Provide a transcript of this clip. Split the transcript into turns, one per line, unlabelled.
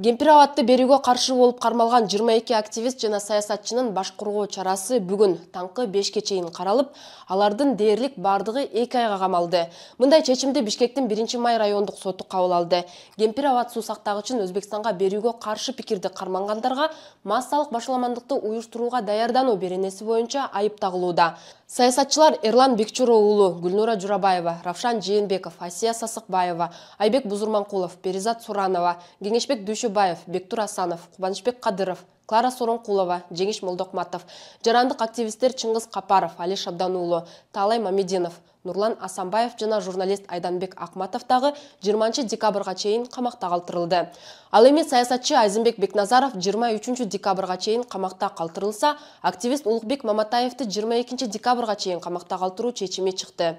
Кемпир абадты берүүгө каршы болуп кармалган 22 активист жана саясатчынын баш коргоо чарасы бүгүн таңкы 5ке чейин каралып, алардын дээрлик бардыгы 2 айга камалды. Мындай чечимди Бишкектин 1-май райондук соту кабыл алды. Кемпир абад суу сактагычын Өзбекстанга берүүгө каршы пикирди кармангандарга массалык башаламандыкты уюштурууга даярдануу беренеси боюнча айып тагылууда. Саясатчылар Эрлан Бекчуро уулу, Гүлнура Журабаева, Равшан Жээнбеков, Асия Сасыкбаева, Айбек Бузурманкулов, Перизат Суранова, Кеңешбек Дүйшөбаев, Бектур Асанов, Кубанычбек Кадыров, Клара Соронкулова, Жеңиш Молдокматов, жарандык активисттер Чыңгыз Капаров, Али Шабдан уулу, Таалай Мамединов, Нурлан Асанбаев жана журналист Айданбек Акматов дагы 20 декабрга чейин камакта калтырылды. Ал эми саясатчы Айзымбек Бекназаров 23 декабрга чейин камакта калтырылса, активист Улукбек Маматаевди 22 декабрга чейин камакта калтыруу чечими чыкты.